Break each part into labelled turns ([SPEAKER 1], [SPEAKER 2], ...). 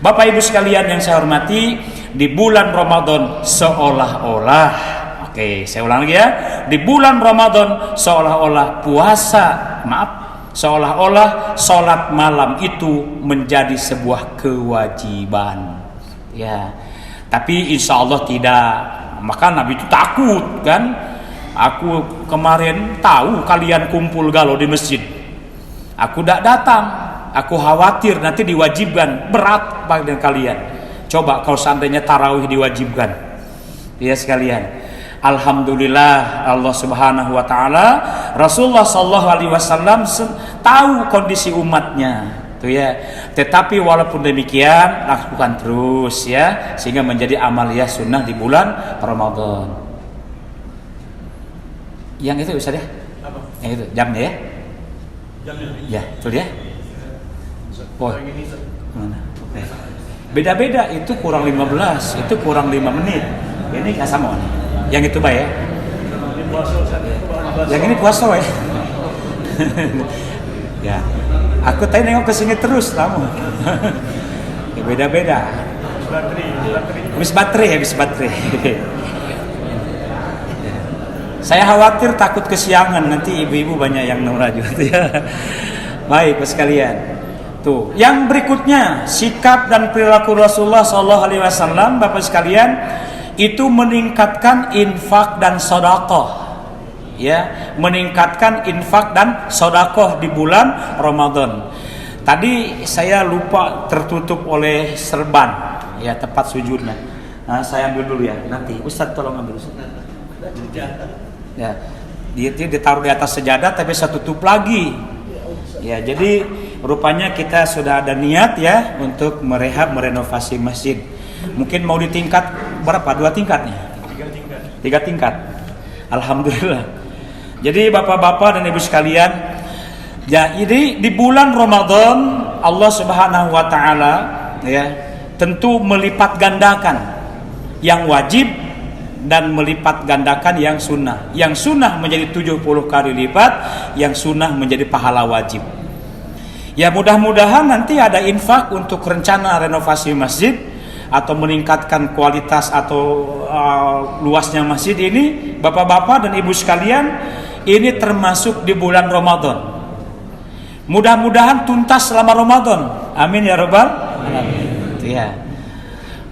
[SPEAKER 1] Bapak Ibu sekalian yang saya hormati, di bulan Ramadan seolah-olah, oke, saya ulang lagi ya, di bulan Ramadan seolah-olah seolah-olah sholat malam itu menjadi sebuah kewajiban. Ya, tapi insya Allah tidak. Maka Nabi itu takut kan. Aku kemarin tahu kalian kumpul galau di masjid. Aku tidak datang. Aku khawatir nanti diwajibkan, berat pada kalian. Coba kalau seandainya tarawih diwajibkan, ya sekalian. Alhamdulillah Allah Subhanahu wa taala, Rasulullah sallallahu alaihi wasallam tahu kondisi umatnya, tuh ya. Tetapi walaupun demikian lakukan terus ya, sehingga menjadi amaliyah sunnah di bulan Ramadan. Yang itu Ustaz ya? Apa? Yang itu jamnya ya? Jamnya. Ya, betul ya? Oh. Mana? Beda-beda, itu kurang 15, itu kurang 5 menit. Ini enggak sama nih. Yang itu baik ya? Yang ini puasa ya? Ya, aku tadi nengok ke sini terus kamu. Ya, beda-beda. Habis baterai. Saya khawatir takut kesiangan, nanti ibu-ibu banyak yang nora juga ya. Baik, sekalian. Tuh, yang berikutnya sikap dan perilaku Rasulullah SAW, Bapak sekalian, itu meningkatkan infak dan sedekah, ya, meningkatkan infak dan sedekah di bulan Ramadan. Tadi saya lupa tertutup oleh serban, ya, tempat sujudnya. Nah, saya ambil dulu ya, nanti Ustaz tolong ambil Ustaz. Ya, dia ditaruh di atas sejadah, tapi saya tutup lagi. Ya, jadi rupanya kita sudah ada niat ya untuk merenovasi masjid. Mungkin mau di tingkat berapa? 2 tingkat nih? 3 tingkat. Alhamdulillah. Jadi bapak-bapak dan ibu sekalian, ya, ini di bulan Ramadan Allah Subhanahu wa taala ya tentu melipat gandakan yang wajib dan melipat gandakan yang sunnah. Yang sunnah menjadi 70 kali lipat, yang sunnah menjadi pahala wajib. Ya, mudah-mudahan nanti ada infak untuk rencana renovasi masjid atau meningkatkan kualitas atau luasnya masjid ini, bapak-bapak dan ibu sekalian, ini termasuk di bulan Ramadan. Mudah-mudahan tuntas selama Ramadan. Amin ya rabbal alamin. Ya.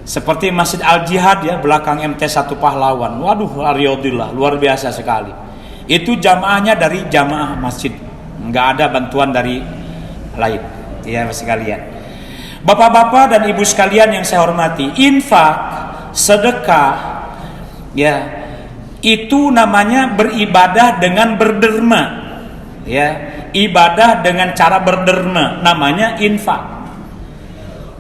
[SPEAKER 1] Seperti Masjid Al-Jihad ya, belakang MT1 Pahlawan. Waduh, riyadillah, luar biasa sekali. Itu jamaahnya dari jamaah masjid. Enggak ada bantuan dari lain. Ya sekalian. Bapak-bapak dan ibu sekalian yang saya hormati, infak, sedekah, ya, itu namanya beribadah dengan berderma, ya, ibadah dengan cara berderma, namanya infak.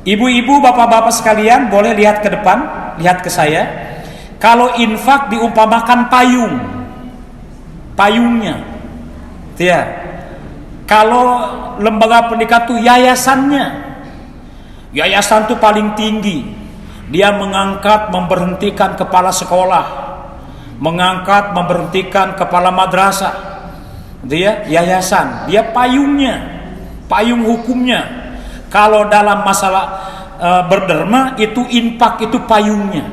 [SPEAKER 1] Ibu-ibu, bapak-bapak sekalian, boleh lihat ke depan, lihat ke saya. Kalau infak diumpamakan payungnya, ya. Kalau lembaga pendidikan itu yayasannya. Yayasan itu paling tinggi. Dia mengangkat, memberhentikan kepala sekolah, mengangkat, memberhentikan kepala madrasah. Dia yayasan, dia payungnya, payung hukumnya. Kalau dalam masalah berderma itu infak, itu payungnya.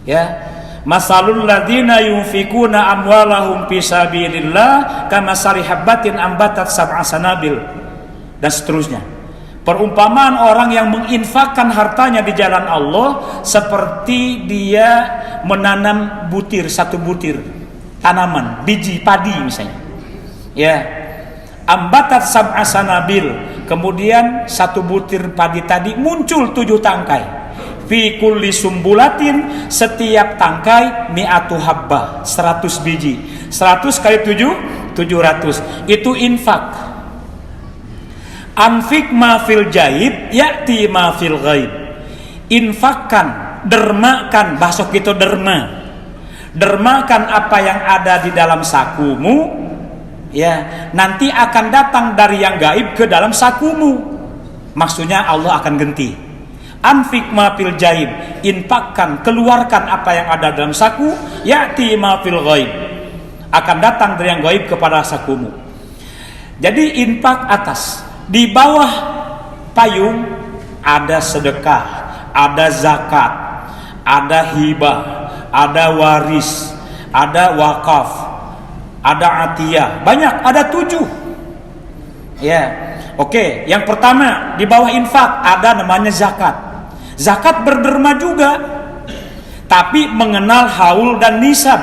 [SPEAKER 1] Ya. Masalul ladzina yunfikuna amwalahum fi sabilillah kamasali habbatin ambatat sab'a sanabil, dan seterusnya. Perumpamaan orang yang menginfakkan hartanya di jalan Allah seperti dia menanam satu butir tanaman, biji padi misalnya. Ya. Ambatat sab'a sanabil, kemudian satu butir padi tadi muncul 7 tangkai. Fi kulli sumbulatin, setiap tangkai mi'atu habbah, 100 biji. 100 kali 7, 700. Itu infak. Anfik ma fil jaib ya'ti ma fil ghaib. Infakkan, dermakan, bahasa kita derma. Dermakan apa yang ada di dalam sakumu, ya, nanti akan datang dari yang gaib ke dalam sakumu. Maksudnya Allah akan ganti. Anfik ma fil jaib, infakkan, keluarkan apa yang ada dalam saku, ya'ti ma fil ghaib, akan datang dari yang gaib kepada sakumu. Jadi infak atas, di bawah payung ada sedekah, ada zakat, ada hibah, ada waris, ada wakaf, ada atiyah, banyak, ada 7. Ya, oke. Yang pertama di bawah infak ada namanya zakat. Zakat berderma juga, tapi mengenal haul dan nisab.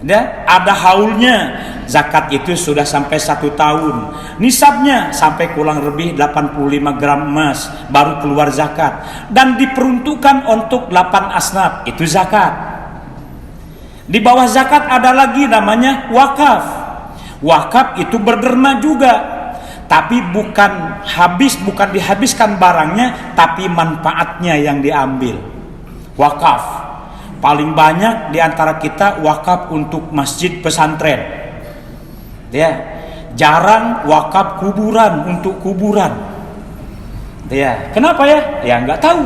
[SPEAKER 1] Ya, ada haulnya. Zakat itu sudah sampai 1 tahun. Nisabnya sampai kurang lebih 85 gram emas baru keluar zakat. Dan diperuntukkan untuk 8 asnaf. Itu zakat. Di bawah zakat ada lagi namanya wakaf. Wakaf itu berderma juga. Tapi bukan dihabiskan barangnya, tapi manfaatnya yang diambil. Wakaf. Paling banyak di antara kita wakaf untuk masjid pesantren. Ya, jarang wakaf kuburan untuk kuburan. Ya, kenapa ya? Ya nggak tahu.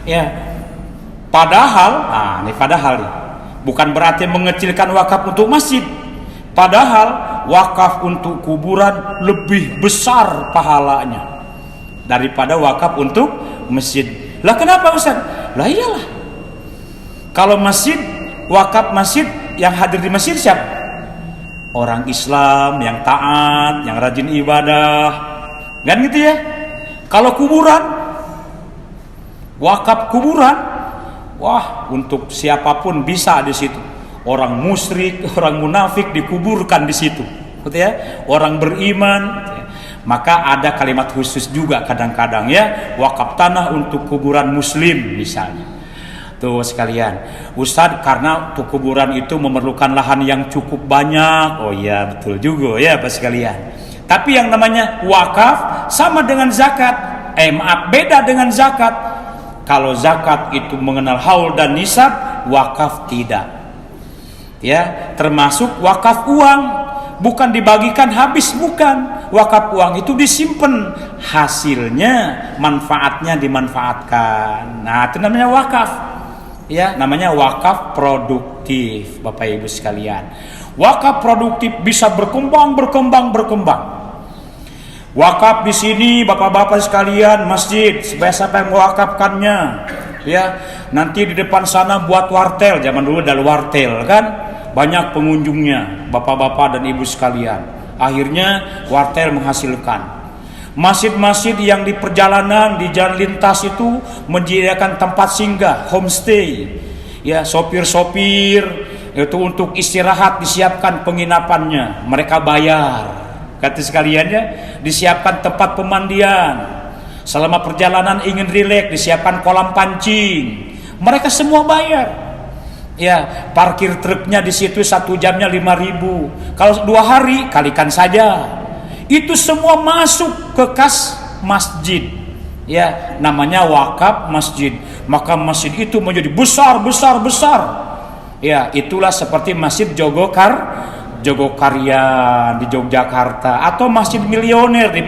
[SPEAKER 1] Ya, padahal, padahal nih, bukan berarti mengecilkan wakaf untuk masjid. Padahal wakaf untuk kuburan lebih besar pahalanya daripada wakaf untuk masjid. Lah kenapa Ustaz? Lah iyalah. Kalau masjid, wakaf masjid, yang hadir di masjid siapa? Orang Islam yang taat, yang rajin ibadah, kan gitu ya. Kalau kuburan, wakaf kuburan, wah, untuk siapapun bisa di situ. Orang musyrik, orang munafik dikuburkan di situ, gitu ya. Orang beriman, gitu ya. Maka ada kalimat khusus juga kadang-kadang ya, wakaf tanah untuk kuburan muslim misalnya. Tuh sekalian, Ustadz, karena untuk kuburan itu memerlukan lahan yang cukup banyak. Oh iya, betul juga ya Bapak sekalian. Tapi yang namanya wakaf sama dengan zakat. Beda dengan zakat. Kalau zakat itu mengenal haul dan nisab, wakaf tidak. Ya, termasuk wakaf uang, bukan dibagikan habis, bukan. Wakaf uang itu disimpan, hasilnya, manfaatnya dimanfaatkan. Nah, itu namanya wakaf. Ya, namanya wakaf produktif, Bapak Ibu sekalian. Wakaf produktif bisa berkembang. Wakaf di sini, Bapak-bapak sekalian, masjid, siapa yang mewakafkannya, ya, nanti di depan sana buat wartel. Zaman dulu ada wartel kan, banyak pengunjungnya, Bapak-bapak dan Ibu sekalian. Akhirnya wartel menghasilkan. Masjid-masjid yang di perjalanan, di jalan lintas itu menyediakan tempat singgah, homestay. Ya, sopir-sopir itu untuk istirahat disiapkan penginapannya, mereka bayar. Kata sekaliannya, disiapkan tempat pemandian. Selama perjalanan ingin rileks, disiapkan kolam pancing. Mereka semua bayar. Ya, parkir truknya di situ 1 jamnya 5.000. Kalau 2 hari kalikan saja. Itu semua masuk ke kas masjid. Ya, namanya wakaf masjid. Maka masjid itu menjadi besar. Ya, itulah seperti Masjid Jogokarya di Yogyakarta atau Masjid Milioner di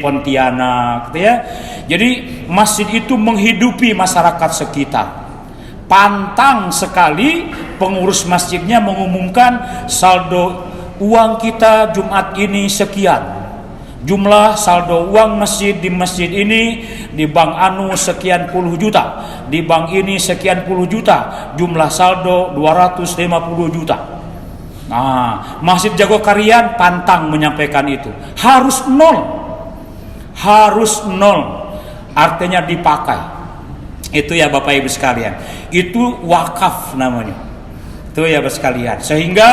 [SPEAKER 1] Pontianak, gitu ya. Jadi masjid itu menghidupi masyarakat sekitar. Pantang sekali pengurus masjidnya mengumumkan saldo uang kita Jumat ini sekian, jumlah saldo uang masjid di masjid ini di bank anu sekian puluh juta, di bank ini sekian puluh juta, jumlah saldo 250 juta. Nah, Masjid Jogokaryan pantang menyampaikan itu. Harus nol, artinya dipakai. Itu ya Bapak Ibu sekalian, itu wakaf namanya. Itu ya Bapak sekalian. Sehingga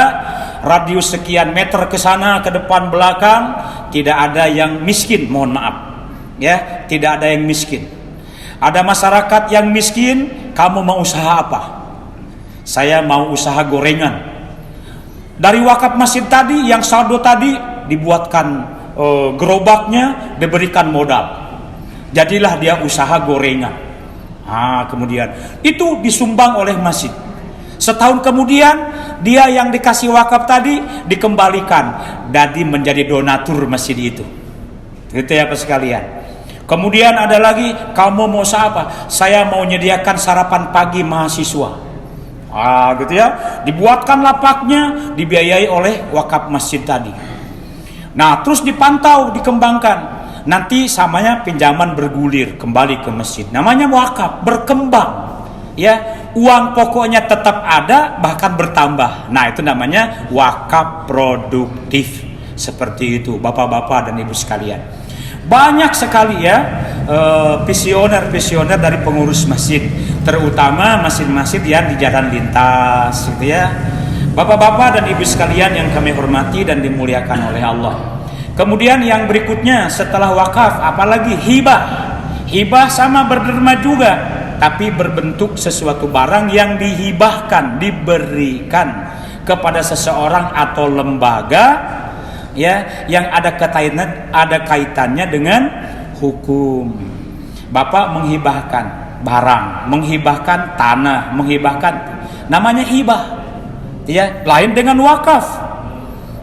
[SPEAKER 1] radius sekian meter ke sana, ke depan, belakang, tidak ada yang miskin, mohon maaf. Ya, tidak ada yang miskin. Ada masyarakat yang miskin, kamu mau usaha apa? Saya mau usaha gorengan. Dari wakaf masjid tadi, yang saldo tadi dibuatkan gerobaknya, diberikan modal. Jadilah dia usaha gorengan. Kemudian itu disumbang oleh masjid. Setahun kemudian dia yang dikasih wakaf tadi dikembalikan, jadi menjadi donatur masjid itu. Gitu ya Pak sekalian. Kemudian ada lagi, kamu mau usaha apa? Saya mau menyediakan sarapan pagi mahasiswa. Gitu ya. Dibuatkan lapaknya, dibiayai oleh wakaf masjid tadi. Nah, terus dipantau, dikembangkan. nanti samanya pinjaman bergulir kembali ke masjid. Namanya wakaf, berkembang. Ya, uang pokoknya tetap ada, bahkan bertambah. Nah, itu namanya wakaf produktif. Seperti itu, bapak-bapak dan ibu sekalian. Banyak sekali ya visioner dari pengurus masjid, terutama masjid-masjid yang di jalan lintas, gitu ya. Bapak-bapak dan ibu sekalian yang kami hormati dan dimuliakan oleh Allah. Kemudian yang berikutnya setelah wakaf, apalagi hibah. Hibah sama berderma juga, tapi berbentuk sesuatu barang yang dihibahkan, diberikan kepada seseorang atau lembaga, ya, yang ada kaitannya dengan hukum. Bapak menghibahkan barang, menghibahkan tanah, menghibahkan, namanya hibah. Ya, lain dengan wakaf.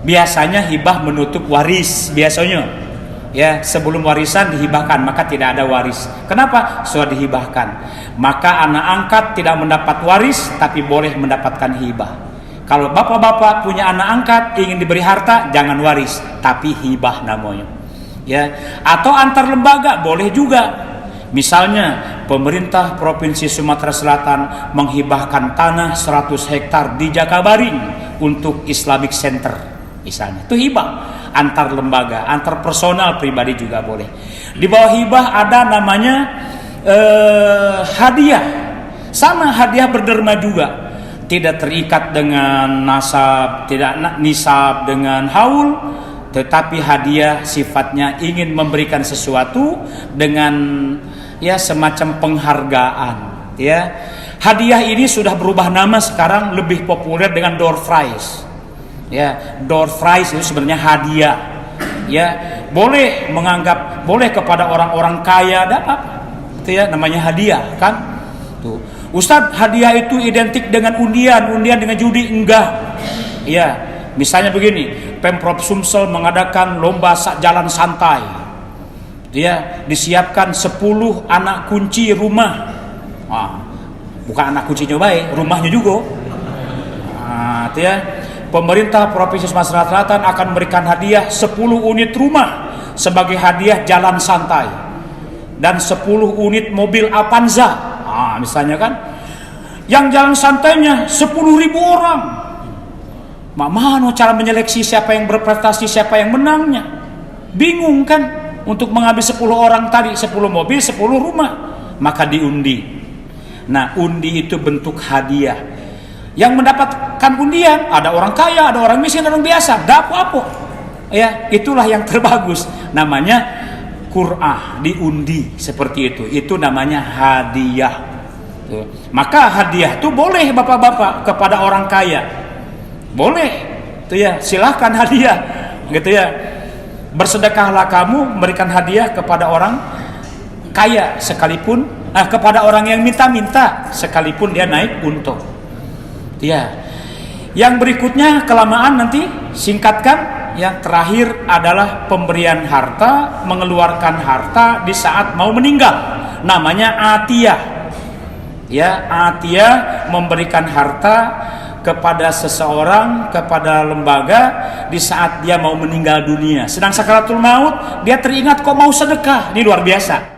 [SPEAKER 1] Biasanya hibah menutup waris biasanya. Ya, sebelum warisan dihibahkan, maka tidak ada waris. Kenapa? Sudah dihibahkan. Maka anak angkat tidak mendapat waris, tapi boleh mendapatkan hibah. Kalau bapak-bapak punya anak angkat ingin diberi harta, jangan waris, tapi hibah namanya. Ya, atau antar lembaga boleh juga. Misalnya pemerintah Provinsi Sumatera Selatan menghibahkan tanah 100 hektar di Jakabaring untuk Islamic Center misalnya. Itu hibah antar lembaga, antar personal pribadi juga boleh. Di bawah hibah ada namanya hadiah. Sama, hadiah berderma juga. Tidak terikat dengan nasab, tidak nisab dengan haul, tetapi hadiah sifatnya ingin memberikan sesuatu dengan ya semacam penghargaan, ya. Hadiah ini sudah berubah nama, sekarang lebih populer dengan door prize. Ya, door prize itu sebenarnya hadiah. Ya, boleh menganggap, boleh kepada orang-orang kaya, ada apa? Itu ya namanya hadiah, kan? Tuh. Ustadz, hadiah itu identik dengan undian dengan judi? Enggak. Ya, misalnya begini, Pemprov Sumsel mengadakan lomba jalan santai. Dia disiapkan 10 anak kunci rumah. Nah, bukan anak kuncinya baik, rumahnya juga. Nah, ya. Pemerintah Provinsi Sumatera Selatan akan memberikan hadiah 10 unit rumah sebagai hadiah jalan santai dan 10 unit mobil Avanza. Nah, misalnya kan, yang jalan santainya 10.000 orang. Mana cara menyeleksi siapa yang berprestasi, siapa yang menangnya? Bingung kan? Untuk mengambil 10 orang tadi, 10 mobil, 10 rumah, maka diundi. Nah, undi itu bentuk hadiah. Yang mendapatkan undian ada orang kaya, ada orang miskin, ada orang biasa, ada apa-apa. Ya, itulah yang terbagus. Namanya Qur'ah, diundi seperti itu. Itu namanya hadiah. Tuh. Maka hadiah itu boleh bapak-bapak kepada orang kaya. Boleh. Itu ya, silahkan hadiah. Gitu ya. Bersedekahlah kamu memberikan hadiah kepada orang kaya sekalipun, kepada orang yang minta-minta sekalipun dia naik unta. Ya. Yang berikutnya kelamaan nanti singkatkan. Yang terakhir adalah pemberian harta, mengeluarkan harta di saat mau meninggal. Namanya atiyah. Ya, atiyah memberikan harta kepada seseorang, kepada lembaga di saat dia mau meninggal dunia. Sedang sakaratul maut, dia teringat kok mau sedekah. Ini luar biasa.